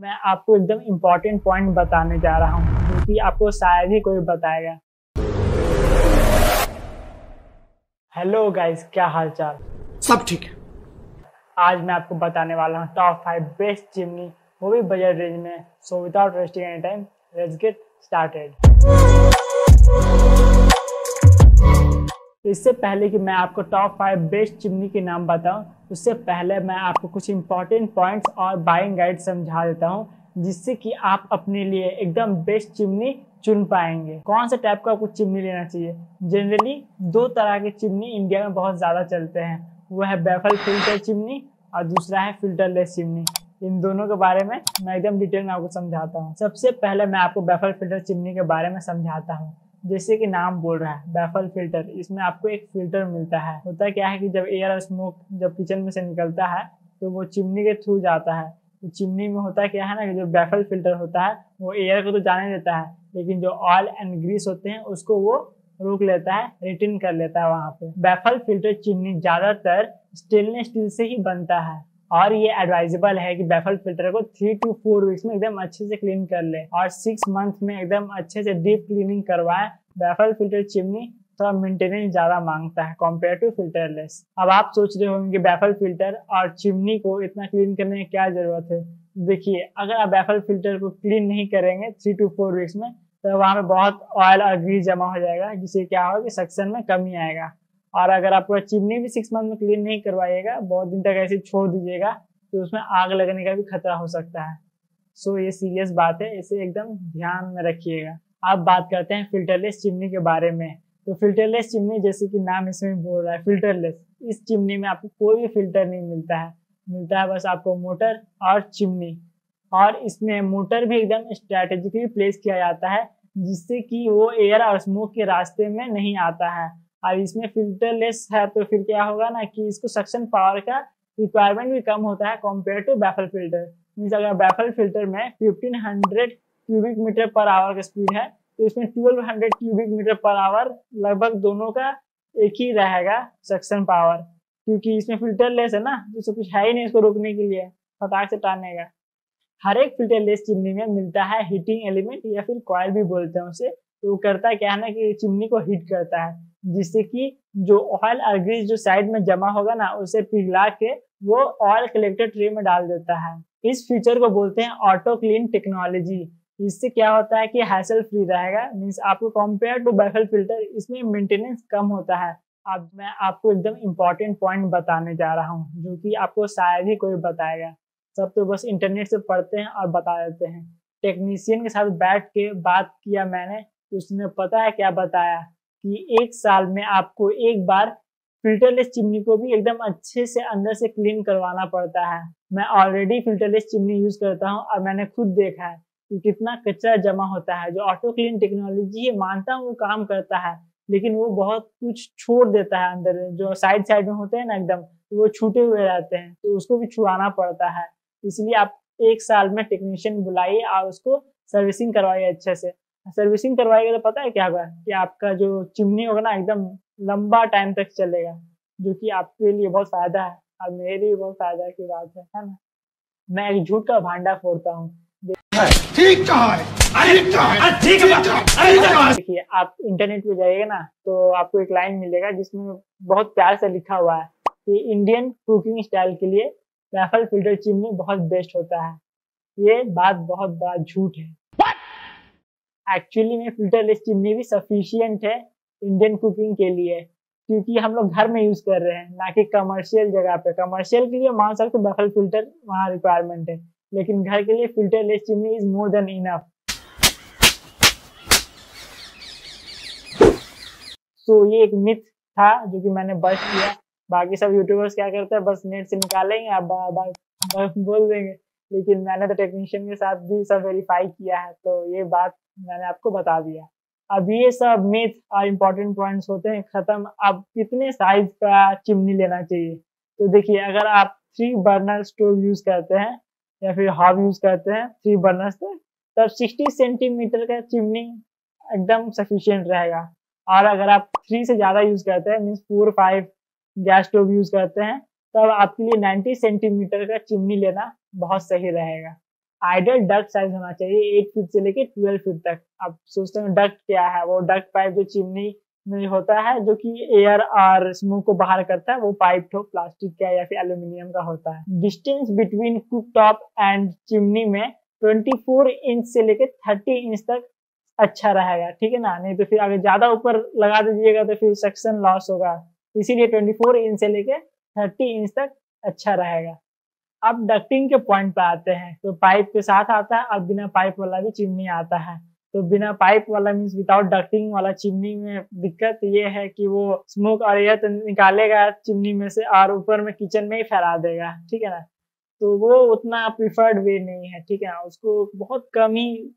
मैं आपको एकदम इम्पोर्टेंट पॉइंट बताने जा रहा हूँ जो कि आपको शायद ही कोई बताएगा। हेलो गाइस, क्या हाल चाल? सब ठीक है। आज मैं आपको बताने वाला हूँ टॉप 5 बेस्ट चिमनी, वो भी बजट रेंज में। So without wasting any time, let's get started. इससे पहले कि मैं आपको टॉप 5 बेस्ट चिमनी के नाम बताऊं, उससे पहले मैं आपको कुछ इंपॉर्टेंट पॉइंट्स और बाइंग गाइड समझा देता हूं, जिससे कि आप अपने लिए एकदम बेस्ट चिमनी चुन पाएंगे। कौन सा टाइप का आपको चिमनी लेना चाहिए? जनरली दो तरह के चिमनी इंडिया में बहुत ज़्यादा चलते हैं, वो है बैफल फिल्टर चिमनी और दूसरा है फिल्टरलेस चिमनी। इन दोनों के बारे में मैं एकदम डिटेल में आपको समझाता हूँ। सबसे पहले मैं आपको बैफल फिल्टर चिमनी के बारे में समझाता हूँ। जैसे कि नाम बोल रहा है बैफल फिल्टर, इसमें आपको एक फिल्टर मिलता है। होता क्या है कि जब एयर और स्मोक जब किचन में से निकलता है तो वो चिमनी के थ्रू जाता है। तो चिमनी में होता क्या है ना कि जो बैफल फिल्टर होता है वो एयर को तो जाने देता है, लेकिन जो ऑयल एंड ग्रीस होते हैं उसको वो रोक लेता है, रिटेन कर लेता है वहां पे। बैफल फिल्टर चिमनी ज्यादातर स्टेनलेस स्टील से ही बनता है और ये एडवाइजेबल है कि बैफल फिल्टर को 3 to 4 वीक्स में एकदम अच्छे से क्लीन कर ले और 6 मंथ में एकदम अच्छे से डीप क्लीनिंग करवाए। बैफल फिल्टर चिमनी थोड़ा मेंटेनेंस ज्यादा मांगता है कम्पेयर टू फिल्टरलेस। अब आप सोच रहे होंगे कि बैफल फिल्टर और चिमनी को इतना क्लीन करने की क्या जरूरत है। देखिए, अगर आप बैफल फिल्टर को क्लीन नहीं करेंगे 3 to 4 वीक्स में तो वहां पे बहुत ऑयल और ग्रीस जमा हो जाएगा, जिससे क्या होगा कि सक्शन में कमी आएगा। और अगर आप पूरा चिमनी भी 6 मंथ में क्लीन नहीं करवाइएगा, बहुत दिन तक ऐसे छोड़ दीजिएगा, तो उसमें आग लगने का भी खतरा हो सकता है। सो ये सीरियस बात है, इसे एकदम ध्यान में रखिएगा। आप बात करते हैं फिल्टरलेस चिमनी के बारे में। तो फिल्टरलेस चिमनी, जैसे कि नाम इसमें बोल रहा है फिल्टरलेस, इस चिमनी में आपको कोई भी फिल्टर नहीं मिलता है। मिलता है बस आपको मोटर और चिमनी। और इसमें मोटर भी एकदम स्ट्रेटेजिकली प्लेस किया जाता है, जिससे कि वो एयर और स्मोक के रास्ते में नहीं आता है। और इसमें फिल्टरलेस है तो फिर क्या होगा ना कि इसको सक्शन पावर का रिक्वायरमेंट भी कम होता है compare to baffle filter. Means अगर बैफल फिल्टर में 1500 क्यूबिक मीटर पर आवर का स्पीड है तो इसमें 1200 क्यूबिक मीटर पर आवर लगभग दोनों का एक ही रहेगा सक्शन पावर, क्योंकि इसमें फिल्टरलेस है ना, जिससे कुछ है ही नहीं इसको रोकने के लिए, फटाक से टानेगा। हर एक फिल्टरलेस चिमनी में मिलता है हीटिंग एलिमेंट या फिर कॉइल भी बोलते हैं उसे। तो वो करता है क्या है ना कि चिमनी को हीट करता है, जिससे कि जो ऑयल और ग्रीस जो साइड में जमा होगा ना उसे पिघला के वो ऑयल कलेक्टर ट्रे में डाल देता है। इस फीचर को बोलते हैं ऑटो क्लीन टेक्नोलॉजी। इससे क्या होता है कि हैसल फ्री रहेगा। मीन्स आपको कंपेयर टू बैफल फिल्टर इसमें मेंटेनेंस कम होता है। अब मैं आपको एकदम इम्पोर्टेंट पॉइंट बताने जा रहा हूँ जो कि आपको शायद ही कोई बताएगा। सब तो बस इंटरनेट से पढ़ते हैं और बता देते हैं। टेक्नीशियन के साथ बैठ के बात किया मैंने, तो उसने पता है क्या बताया कि 1 साल में आपको एक बार फिल्टरलेस चिमनी को भी एकदम अच्छे से अंदर से क्लीन करवाना पड़ता है। मैं ऑलरेडी फिल्टरलेस चिमनी यूज करता हूँ और मैंने खुद देखा है कि कितना कचरा जमा होता है। जो ऑटो क्लीन टेक्नोलॉजी है, मानता हूँ वो काम करता है, लेकिन वो बहुत कुछ छोड़ देता है अंदर, जो साइड साइड में होते हैं ना एकदम, तो वो छूटे हुए रहते हैं, तो उसको भी छुड़ाना पड़ता है। इसलिए आप 1 साल में टेक्नीशियन बुलाइए और उसको सर्विसिंग करवाइए अच्छे से। सर्विसिंग करवाइएगा तो पता है क्या होगा कि आपका जो चिमनी होगा ना एकदम लंबा टाइम तक चलेगा, जो कि आपके लिए बहुत फायदा है और मेरे लिए बहुत फायदा की बात है ना। मैं एक झूठ का भांडा फोड़ता हूँ। ठीक कहा है। देखिए, आप इंटरनेट पे जाइएगा ना तो आपको एक लाइन मिलेगा जिसमें बहुत प्यार से लिखा हुआ है कि इंडियन कुकिंग स्टाइल के लिए बैफल फिल्टर चिमनी बहुत बेस्ट होता है। ये बात बहुत बड़ा झूठ है। एक्चुअली में फिल्टरलेस चिमनी भी सफिशियंट है इंडियन कुकिंग के लिए, क्योंकि हम लोग घर में यूज कर रहे हैं, ना कि कमर्शियल जगह पे। कमर्शियल के लिए मान सकते बैफल फिल्टर वहाँ रिक्वायरमेंट है, लेकिन घर के लिए filterless chimney is more than enough. तो ये एक मिथ था जो कि मैंने बस्ट किया। बाकी सब यूट्यूबर्स क्या करते हैं, बस नेट से निकालेंगे, आप बोल देंगे, लेकिन मैंने तो टेक्नीशियन के साथ भी सब वेरीफाई किया है, तो ये बात मैंने आपको बता दिया। अब ये सब मिथ और इम्पोर्टेंट पॉइंट्स होते हैं खत्म। अब कितने साइज का चिमनी लेना चाहिए? तो देखिए, अगर आप 3 बर्नर स्टोव यूज करते हैं या फिर हॉब यूज करते हैं 3 बर्नर से, तब 60 सेंटीमीटर का चिमनी एकदम सफिशियंट रहेगा। और अगर आप 3 से ज्यादा यूज करते हैं, मीन्स 4-5 गैस स्टोव यूज करते हैं, तब आपके लिए 90 सेंटीमीटर का चिमनी लेना बहुत सही रहेगा। आइडियल डक्ट साइज होना चाहिए 8 फीट से लेके 12 फीट तक। आप सोचते हैं डक्ट क्या है, वो डक्ट पाइप जो चिमनी में होता है जो कि एयर और स्मोक को बाहर करता है, वो पाइप तो प्लास्टिक का या फिर एल्यूमिनियम का होता है। Distance between cook top and chimney में 24 इंच से लेके 30 इंच तक अच्छा रहेगा, ठीक है ना। नहीं तो फिर अगर ज्यादा ऊपर लगा दीजिएगा तो फिर सक्शन लॉस होगा, इसीलिए 24 इंच से लेके 30 इंच तक अच्छा रहेगा। अब डक्टिंग के पॉइंट पे आते हैं, तो पाइप के साथ आता है और बिना पाइप वाला भी चिमनी आता है। तो बिना पाइप वाला मीन्स विदाउट डक्टिंग वाला चिमनी में दिक्कत ये है कि वो स्मोक और एयर तो निकालेगा चिमनी में से और ऊपर में किचन में ही फैला देगा, ठीक है ना। तो वो उतना प्रिफर्ड वे नहीं है, ठीक है ना, उसको बहुत कम ही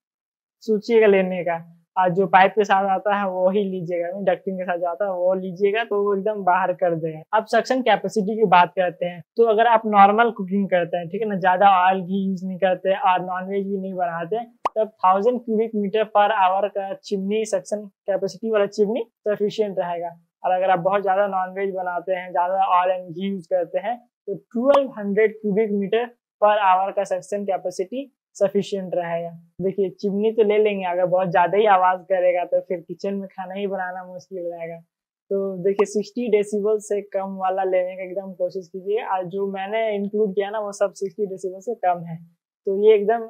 सोचिएगा लेने का। और जो पाइप के साथ आता है वो ही लीजिएगा, डक्टिंग के साथ जो आता है वो लीजिएगा, तो वो एकदम बाहर कर देगा। अब सक्शन कैपेसिटी की बात करते हैं, तो अगर आप नॉर्मल कुकिंग करते हैं, ठीक है ना, ज्यादा ऑयल घी यूज नहीं करते और नॉनवेज भी नहीं बनाते, तब 1000 क्यूबिक मीटर पर आवर का चिमनी सक्शन कैपेसिटी वाला चिमनी सफिशियंट रहेगा। और अगर आप बहुत ज्यादा नॉनवेज बनाते हैं, ज्यादा ऑयल एंड घी यूज करते हैं, तो 1200 क्यूबिक मीटर पर आवर का सक्शन कैपेसिटी सफिशिएंट रहेगा। देखिए चिमनी तो ले लेंगे, अगर बहुत ज्यादा ही आवाज करेगा तो फिर किचन में खाना ही बनाना मुश्किल रहेगा। तो देखिए 60 डेसिबल से कम वाला लेने का एकदम कोशिश कीजिए, और जो मैंने इंक्लूड किया ना वो सब 60 डेसिबल से कम है, तो ये एकदम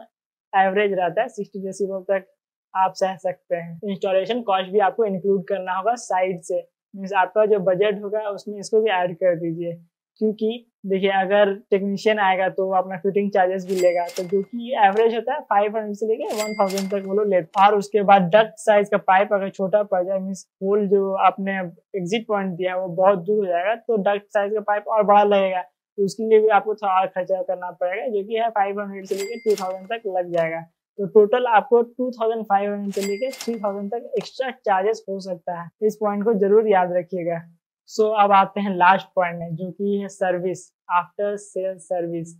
एवरेज रहता है, 60 डेसिबल तक आप सह सकते हैं। इंस्टॉलेशन कॉस्ट भी आपको इंक्लूड करना होगा साइड से, मीन्स आपका जो बजट होगा उसमें इसको भी ऐड कर दीजिए, क्योंकि देखिए अगर टेक्नीशियन आएगा तो वो अपना फिटिंग चार्जेस भी लेगा, तो जो कि एवरेज होता है 500 से लेके 1000 तक वो लोग लेते हैं। और उसके बाद डक्ट साइज का पाइप अगर छोटा पड़ जाए, मीन्स होल जो आपने एग्जिट पॉइंट दिया है वो बहुत दूर हो जाएगा, तो डक्ट साइज का पाइप और बड़ा लगेगा, तो उसके लिए भी आपको थोड़ा और खर्चा करना पड़ेगा, जो कि है 500 से लेके 2000 तक लग जाएगा। तो टोटल आपको 2500 से लेके 3000 तक एक्स्ट्रा चार्जेस हो सकता है, इस पॉइंट को जरूर याद रखिएगा। सो अब आते हैं लास्ट पॉइंट में, जो कि है सर्विस, आफ्टर सेल सर्विस।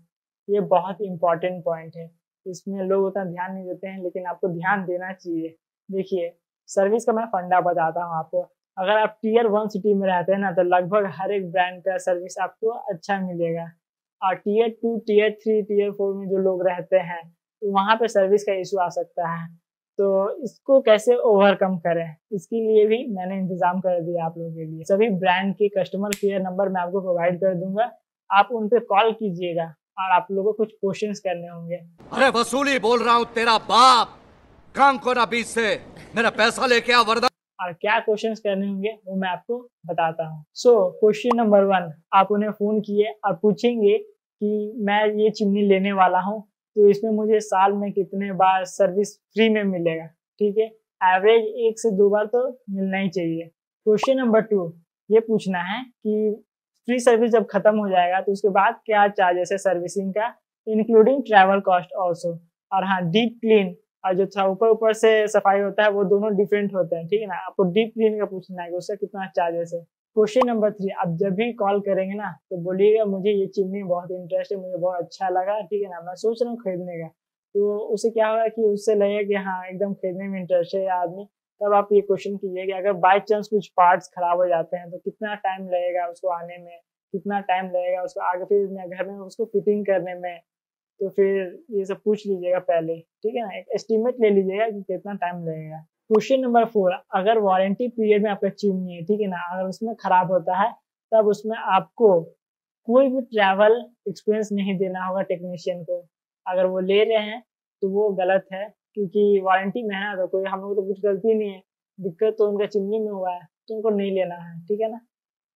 ये बहुत इंपॉर्टेंट पॉइंट है, इसमें लोग उतना ध्यान नहीं देते हैं, लेकिन आपको ध्यान देना चाहिए। देखिए सर्विस का मैं फंडा बताता हूँ आपको। अगर आप टीयर 1 सिटी में रहते हैं ना, तो लगभग हर एक ब्रांड का सर्विस आपको अच्छा मिलेगा। और टीयर 2, टीयर 3, टीयर 4 में जो लोग रहते हैं, तो वहाँ पे सर्विस का इशू आ सकता है। तो इसको कैसे ओवरकम करें, इसके लिए भी मैंने इंतजाम कर दिया आप लोगों के लिए। सभी ब्रांड के कस्टमर केयर नंबर मैं आपको प्रोवाइड कर दूंगा, आप उन पे कॉल कीजिएगा और आप लोगों को कुछ क्वेश्चंस करने होंगे। अरे वसूली बोल रहा हूँ तेरा बाप, काम को ना बीच से मेरा पैसा लेके आ वरना। और क्या क्वेश्चंस करने होंगे वो मैं आपको बताता हूँ। सो क्वेश्चन नंबर 1, आप उन्हें फोन किए और पूछेंगे कि मैं ये चिमनी लेने वाला हूँ, तो इसमें मुझे साल में कितने बार सर्विस फ्री में मिलेगा, ठीक है। एवरेज 1 से 2 बार तो मिलना ही चाहिए। क्वेश्चन नंबर 2, ये पूछना है कि फ्री सर्विस जब खत्म हो जाएगा तो उसके बाद क्या चार्जेस है सर्विसिंग का, इंक्लूडिंग ट्रैवल कॉस्ट ऑल्सो। और हाँ, डीप क्लीन और जो था ऊपर ऊपर से सफाई होता है, वो दोनों डिफरेंट होते हैं, ठीक है ना। आपको डीप क्लीन का पूछना है कि उसका कितना चार्जेस है। क्वेश्चन नंबर 3, आप जब भी कॉल करेंगे ना, तो बोलिएगा मुझे ये चिमनी बहुत इंटरेस्ट है, मुझे बहुत अच्छा लगा, ठीक है ना, मैं सोच रहा हूँ खरीदने का। तो उससे क्या होगा कि उससे लगेगा कि हाँ एकदम खरीदने में इंटरेस्ट है आदमी। तब आप ये क्वेश्चन कीजिए कि अगर बाई चांस कुछ पार्ट्स खराब हो जाते हैं तो कितना टाइम लगेगा उसको आने में, कितना टाइम लगेगा उसको आगे फिर मैं घर में उसको फिटिंग करने में। तो फिर ये सब पूछ लीजिएगा पहले, ठीक है ना, एक एस्टिमेट ले लीजिएगा कि कितना टाइम लगेगा। क्वेश्चन नंबर 4, अगर वारंटी पीरियड में आपका चिमनी है, ठीक है ना, अगर उसमें खराब होता है तब उसमें आपको कोई भी ट्रैवल एक्सपेंस नहीं देना होगा टेक्नीशियन को। अगर वो ले रहे हैं तो वो गलत है, क्योंकि वारंटी में है ना, तो कोई हम लोग तो कुछ गलती नहीं है, दिक्कत तो उनका चिमनी में हुआ है, तो उनको नहीं लेना है, ठीक है ना।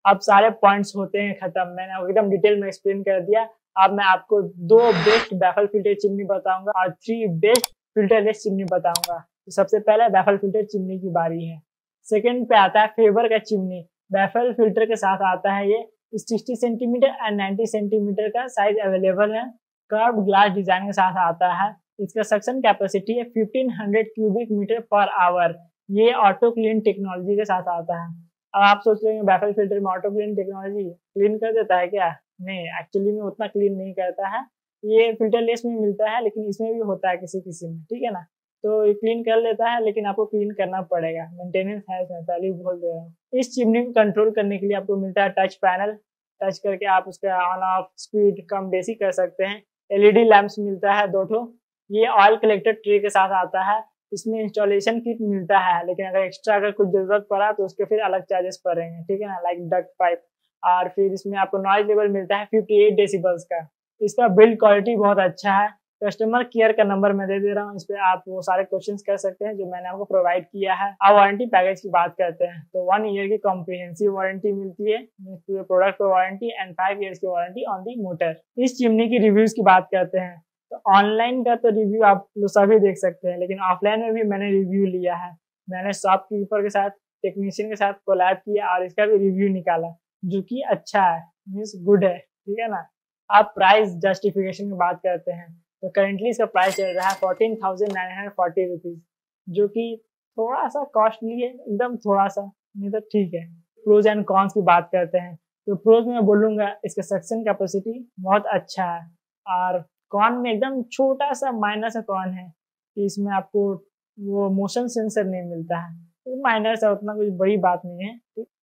अब सारे पॉइंट्स होते हैं खत्म, मैंने एकदम डिटेल में एक्सप्लेन कर दिया। अब मैं आपको 2 बेस्ट बैफल फिल्टर चिमनी बताऊंगा और 3 बेस्ट फिल्टरलेस चिमनी बताऊंगा। तो सबसे पहले बैफल फिल्टर चिमनी की बारी है। सेकंड पे आता है फेबर का चिमनी, बैफल फिल्टर के साथ आता है। ये 60 सेंटीमीटर एंड 90 सेंटीमीटर का साइज अवेलेबल है, कर्व ग्लास डिजाइन के साथ आता है। इसका सक्शन कैपेसिटी है 1500 क्यूबिक मीटर पर आवर। ये ऑटो क्लीन टेक्नोलॉजी के साथ आता है। अब आप सोच रहे हैं बैफल फिल्टर में ऑटो क्लीन टेक्नोलॉजी क्लीन कर देता है क्या? नहीं, एक्चुअली में उतना क्लीन नहीं करता है। ये फिल्टरलेस में मिलता है, लेकिन इसमें भी होता है किसी किसी में, ठीक है ना। तो ये क्लीन कर लेता है, लेकिन आपको क्लीन करना पड़ेगा, मेंटेनेंस है इसमें, पहले ही बोल दे रहा हूँ। इस चिमनी को कंट्रोल करने के लिए आपको मिलता है टच पैनल, टच करके आप उसका ऑन ऑफ स्पीड कम बेसी कर सकते हैं। एलईडी लैंप्स मिलता है 2 ठो, ये ऑयल कलेक्टर ट्रे के साथ आता है। इसमें इंस्टॉलेशन किट मिलता है, लेकिन अगर एक्स्ट्रा अगर कुछ जरूरत पड़ा तो उसके फिर अलग चार्जेस पड़ेंगे, ठीक है ना, लाइक डक पाइप। और फिर इसमें आपको नॉइज लेवल मिलता है 58 डेसिबल्स का। इसका बिल्ड क्वालिटी बहुत अच्छा है। कस्टमर केयर का नंबर मैं दे दे रहा हूँ, इस पे आप वो सारे क्वेश्चंस कर सकते हैं जो मैंने आपको प्रोवाइड किया है। अब वारंटी पैकेज की बात करते हैं तो 1 ईयर की कॉम्प्रिहेंसिव वारंटी मिलती है पूरे प्रोडक्ट पर वारंटी, एंड 5 ईयर्स की वारंटी ऑन दी मोटर। इस चिमनी की रिव्यूज की बात करते हैं तो ऑनलाइन का तो रिव्यू आप लोग सभी देख सकते हैं, लेकिन ऑफलाइन में भी मैंने रिव्यू लिया है। मैंने शॉपकीपर के साथ, टेक्नीशियन के साथ कोलैब किया और इसका भी रिव्यू निकाला, जो कि अच्छा है, मीन्स गुड है, ठीक है ना। आप प्राइस जस्टिफिकेशन की बात करते हैं तो करेंटली इसका प्राइस चल रहा है 14,940 रुपीज, जो कि थोड़ा सा कॉस्टली है, एकदम थोड़ा सा, नहीं तो ठीक है। प्रोज एंड कॉन्स की बात करते हैं तो प्रोज में बोलूंगा इसका सक्शन कैपेसिटी बहुत अच्छा है, और कॉन में एकदम छोटा सा माइनर सा कॉन है कि इसमें आपको वो मोशन सेंसर नहीं मिलता है, तो माइनर सा, उतना कुछ बड़ी बात नहीं है।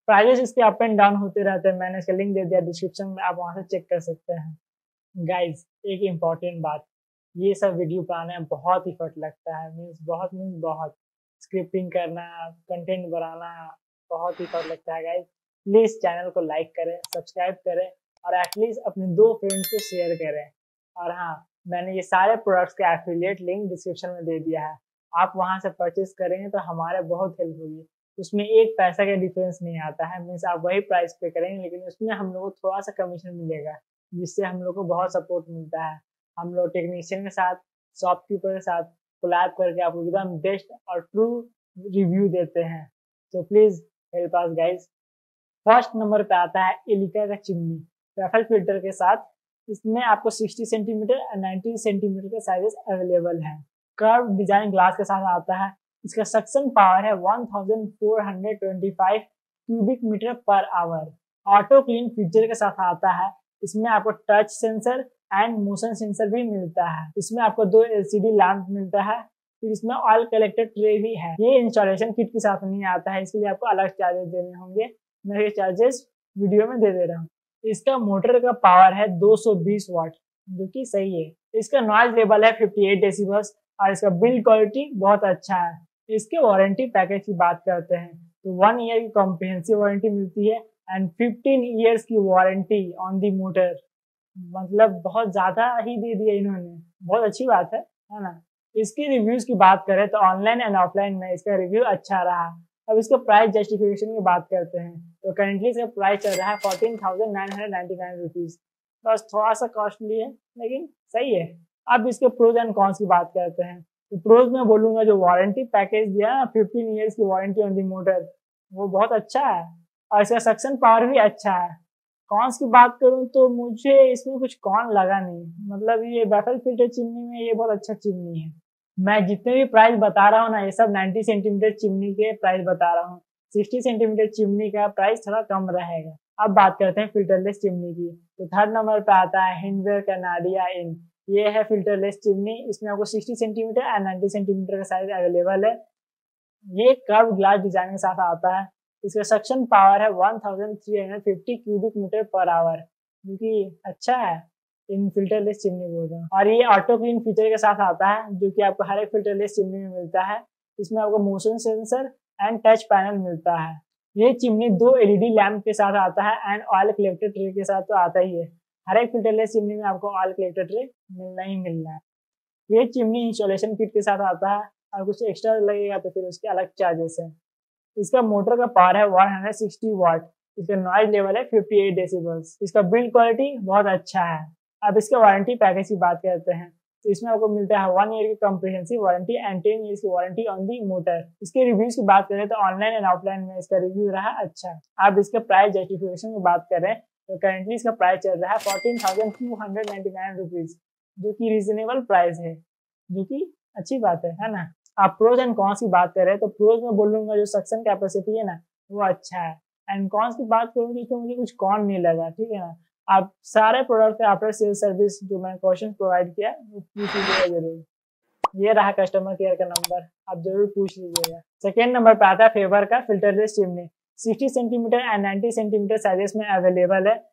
प्राइजेस इसके अप एंड डाउन होते रहते हैं, मैंने इसका लिंक दे दिया डिस्क्रिप्शन में, आप वहां से चेक कर सकते हैं। गाइज एक इम्पॉर्टेंट बात, ये सब वीडियो बनाने में बहुत इफर्ट लगता है, मीन्स बहुत स्क्रिप्टिंग करना, कंटेंट बनाना, बहुत इफर्ट लगता है गाइज। प्लीज चैनल को लाइक करें, सब्सक्राइब करें और एटलीस्ट अपने 2 फ्रेंड्स को शेयर करें। और हाँ, मैंने ये सारे प्रोडक्ट्स का एफिलिएट लिंक डिस्क्रिप्शन में दे दिया है, आप वहां से परचेज करेंगे तो हमारे बहुत हेल्प होगी। उसमें एक पैसा का डिफरेंस नहीं आता है, मीन्स आप वही प्राइस पे करेंगे, लेकिन उसमें हम लोग को थोड़ा सा कमीशन मिलेगा, जिससे हम लोग को बहुत सपोर्ट मिलता है। हम लोग टेक्नीशियन के साथ, शॉपकीपर के साथ कोलैब करके आपको एकदम बेस्ट और ट्रू रिव्यू देते हैं। तो please help us guys. First number पे आता है एलिका का चिमनी ट्रैफल फिल्टर के साथ। इसमें आपको 60 सेंटीमीटर और 90 सेंटीमीटर के साइजेस अवेलेबल हैं। कर्व डिजाइन ग्लास के साथ आता है। इसका सक्शन पावर है 1425 cubic meter per hour. Auto clean feature के साथ आता है। इसमें आपको touch sensor and motion sensor भी मिलता है। इसमें आपको 2 LCD लैंप मिलता है। फिर इसमें ऑयल कलेक्टर ट्रे भी है। ये इंस्टॉलेशन किट के साथ नहीं आता है, इसके लिए आपको अलग चार्जेस देने होंगे। मैं ये चार्जेस वीडियो में दे दे रहा हूँ। इसका मोटर का पावर है 220 वाट, जो कि सही है। इसका नॉइज लेवल है 58 डेसिबल्स और इसका बिल्ड क्वालिटी बहुत अच्छा है। इसके वारंटी पैकेज की बात करते हैं तो 1 ईयर की कॉम्प्रिहेंसिव वारंटी मिलती है एंड 15 ईयर्स की वारंटी ऑन दी मोटर। मतलब बहुत ज्यादा ही दे दिया इन्होंने, बहुत अच्छी बात है ना। इसकी रिव्यूज की बात करें तो ऑनलाइन एंड ऑफलाइन में इसका रिव्यू अच्छा रहा। अब इसका प्राइस जस्टिफिकेशन की बात करते हैं तो करेंटली इसका प्राइस चल रहा है 14,999 रुपीज। बस थोड़ा सा कॉस्टली है, लेकिन सही है। अब इसके प्रोज एंड कॉन्स की बात करते हैं तो प्रोज में बोलूंगा जो वारंटी पैकेज दिया है 15 ईयर्स की वारंटी ऑन दी मोटर, वो बहुत अच्छा है और इसका सक्शन पावर भी अच्छा है। कॉन्स की बात करूं तो मुझे इसमें कुछ कॉन लगा नहीं, मतलब ये बैफल फिल्टर चिमनी में ये बहुत अच्छा चिमनी है। मैं जितने भी प्राइस बता रहा हूँ ना, ये सब 90 सेंटीमीटर चिमनी के प्राइस बता रहा हूँ। 60 सेंटीमीटर चिमनी का प्राइस थोड़ा कम रहेगा। अब बात करते हैं फिल्टरलेस चिमनी की तो थर्ड नंबर पे आता है हिंडवेयर का नाडिया इन। ये है फिल्टरलेस चिमनी। इसमें आपको 60 सेंटीमीटर एंड 90 सेंटीमीटर का साइज अवेलेबल है। ये कर्व ग्लास डिजाइन के साथ आता है। इसका सक्शन पावर है 1350 क्यूबिक मीटर पर आवर, जो कि अच्छा है इन फिल्टरलेस चिमनी बोल रहा हूँ। और ये ऑटो क्लीन फीचर के साथ आता है, जो कि आपको हर एक फिल्टरलेस चिमनी में मिलता है। इसमें आपको motion sensor and touch panel मिलता है। ये चिमनी 2 LED लैंप के साथ आता है एंड ऑयल कलेक्टर ट्रे के साथ तो आता ही है। हर एक फिल्टरलेस चिमनी में आपको ऑयल कलेक्टर ट्रे मिलना ही मिलना है। ये चिमनी इंस्टॉलेशन किट के साथ आता है और कुछ एक्स्ट्रा लगेगा तो फिर उसके अलग चार्जेस है। इसका मोटर का पावर है 160 वाट। इसका नॉइज लेवल है 58 डेसिबल्स। इसका बिल्ड क्वालिटी बहुत अच्छा है। अब इसके वारंटी पैकेज की बात करते हैं तो इसमें आपको मिलता है 1 ईयर की कॉम्प्रिहेंसिव वारंटी एंड 10 ईयर्स की वारंटी ऑन दी मोटर। इसके रिव्यूज की बात करें तो ऑनलाइन एंड ऑफलाइन में इसका रिव्यू रहा अच्छा। अब इसके प्राइस जस्टिफिकेशन की बात करें तो करेंटली इसका प्राइस चल रहा है 14,299 रुपीज, जो कि रीजनेबल प्राइस है, जो कि अच्छी बात है ना। आप प्रोज एंड कॉन्स की बात करें तो प्रोज में बोलूंगा जो सक्शन कैपेसिटी है ना, वो अच्छा है। एंड कॉन्स की बात करूंगी तो मुझे कुछ कॉन नहीं लगा, ठीक है ना। आप सारे प्रोडक्ट आफ्टर सेल सर्विस जो मैंने क्वेश्चन प्रोवाइड किया वो पूछ लीजिएगा जरूर। ये रहा कस्टमर केयर का नंबर, आप जरूर पूछ लीजिएगा। सेकेंड नंबर पे आता है फेवर का filterless chimney. 60 centimetre and 90 centimetre sizes में अवेलेबल है।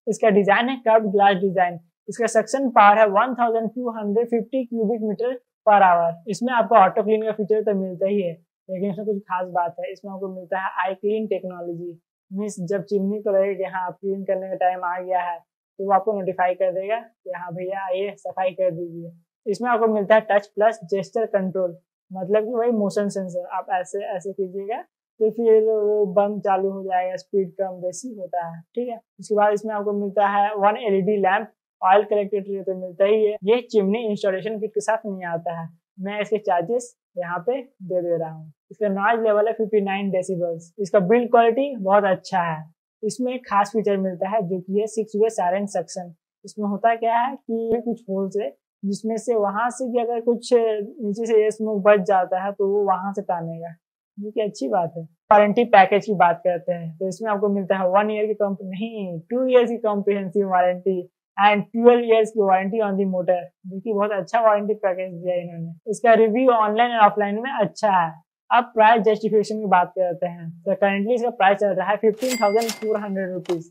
इसका डिजाइन है कर्व ग्लास डिजाइन। इसका सक्शन पावर है 1250 क्यूबिक मीटर पर आवर। इसमें आपको ऑटो क्लीन का फीचर तो मिलता ही है, लेकिन इसमें कुछ खास बात है, इसमें आपको मिलता है आई क्लीन टेक्नोलॉजी। मीन्स जब चिमनी को लगेगा कि हाँ क्लीन करने का टाइम आ गया है तो वो आपको नोटिफाई कर देगा कि हाँ भैया ये सफाई कर दीजिए। इसमें आपको मिलता है टच प्लस जेस्चर कंट्रोल, मतलब कि वही मोशन सेंसर, आप ऐसे ऐसे कीजिएगा तो फिर वो बंद चालू हो जाएगा, स्पीड कम बेसी होता है, ठीक है। उसके बाद इसमें आपको मिलता है 1 LED lamp, oil collector tray तो मिलता ही है। ये चिमनी इंस्टॉलेशन किट के साथ नहीं आता है, मैं इसके चार्जेस यहाँ पे दे रहा हूँ। इसका नॉइज लेवल है 59 डेसिबल्स। इसका बिल्ड क्वालिटी बहुत अच्छा है। इसमें एक खास फीचर मिलता है जो कि है 6 वे साइलेंट सक्शन। इसमें होता क्या है कि कुछ होल्स है जिसमें से वहां से भी अगर कुछ नीचे से स्मोक बच जाता है तो वो वहां से टानेगा, जो कि अच्छी बात है। वारंटी पैकेज की बात करते हैं तो इसमें आपको मिलता है 1 ईयर की नहीं 2 ईयर्स की कॉम्प्रिहेंसिव वारंटी एंड 12 ईयर्स की वारंटी ऑन दी मोटर, जो कि बहुत अच्छा वारंटी पैकेज दिया इन्होंने। इसका रिव्यू ऑनलाइन और ऑफलाइन में अच्छा है। अब प्राइस जस्टिफिकेशन की बात करते हैं तो करेंटली इसका प्राइस चल रहा है 15,400 रुपीज।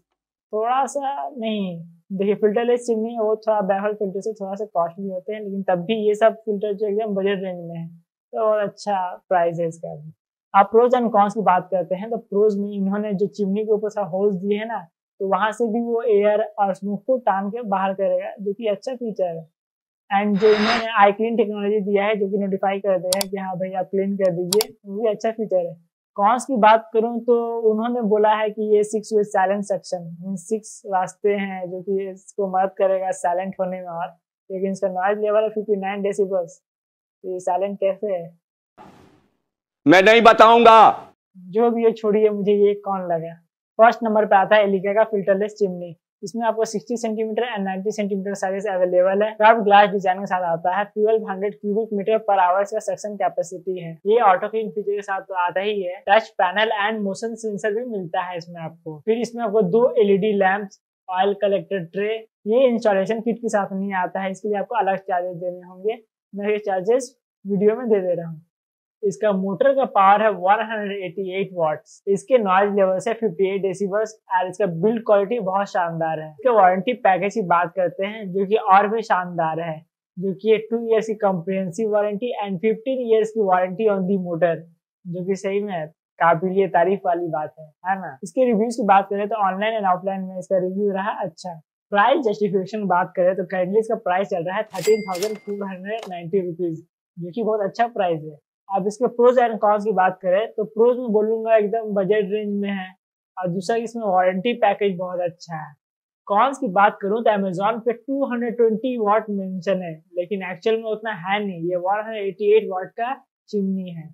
थोड़ा सा नहीं, देखिए फिल्टरलेस चिमनी वो थोड़ा बैफल फिल्टर से थोड़ा सा कॉस्टली होते हैं, लेकिन तब भी ये सब फिल्टर जो एकदम बजट रेंज में है तो बहुत अच्छा प्राइस है इसका भी। आप प्रोज एंड कॉन्स की बात करते हैं तो प्रोज में इन्होंने जो चिमनी के ऊपर होल्स दिए हैं ना, तो वहां से भी वो एयर और स्मोक को टान के बाहर करेगा, जो कि अच्छा फीचर है। एंड जो इन्होंने आई क्लीन टेक्नोलॉजी दिया है जो कि नोटिफाई कर देगा कि हाँ भाई आप क्लीन कर दीजिए, वो भी अच्छा फीचर है। कॉन्स की बात करूं तो उन्होंने बोला है कि ये 6 वे साइलेंट सेक्शन, 6 रास्ते हैं जो कि इसको मदद करेगा साइलेंट होने में, और लेकिन इसका नॉइज लेवल है 59 डेसिबल्स। तो ये साइलेंट कैसे है मैं नहीं बताऊंगा। जो भी ये छोड़िए, मुझे ये कौन लगा। फर्स्ट नंबर पे आता है एलिका का फिल्टरलेस चिमनी। इसमें आपको 60 centimetre and 90 centimetre size available है। कर्व ग्लास डिजाइन के साथ आता है। 1200 क्यूबिक मीटर पर आवर का सक्शन कैपेसिटी है। ये ऑटो क्लीन फीचर के साथ तो आता ही है। Touch panel and motion sensor भी मिलता है इसमें आपको। फिर इसमें आपको 2 LED lamps, oil collector tray. ये इंस्टॉलेशन किट के साथ नहीं आता है, इसके लिए आपको अलग चार्जेस देने होंगे। मैं ये चार्जेस वीडियो में दे रहा हूँ। इसका मोटर का पावर है 188 वाट्स। इसके नॉइज लेवल से 58 डेसिबल्स और इसका बिल्ड क्वालिटी बहुत शानदार है। इसके वारंटी पैकेज की बात करते हैं जो कि और भी शानदार है, जो कि 2 इयर्स की कॉम्प्रिहेंसिव वारंटी एंड 15 इयर्स की वारंटी ऑन दी मोटर, जो कि सही में काबिलिए तारीफ वाली बात है ना। इसके रिव्यूज की बात करें तो ऑनलाइन एंड ऑफलाइन में इसका रिव्यू रहा अच्छा। प्राइस जस्टिफिकेशन बात करें तो करेंटली इसका प्राइस चल रहा है 13,290 रुपीज, जो कि बहुत अच्छा प्राइस है। अब इसके प्रोज एंड कॉन्स की बात करें तो प्रोज में बोलूंगा एकदम बजट रेंज में है, और दूसरा इसमें वारंटी पैकेज बहुत अच्छा है। कॉन्स की बात करूं तो अमेजोन पे 220 वाट मेंशन है, लेकिन एक्चुअल में उतना है नहीं, ये 188 वाट का चिमनी है।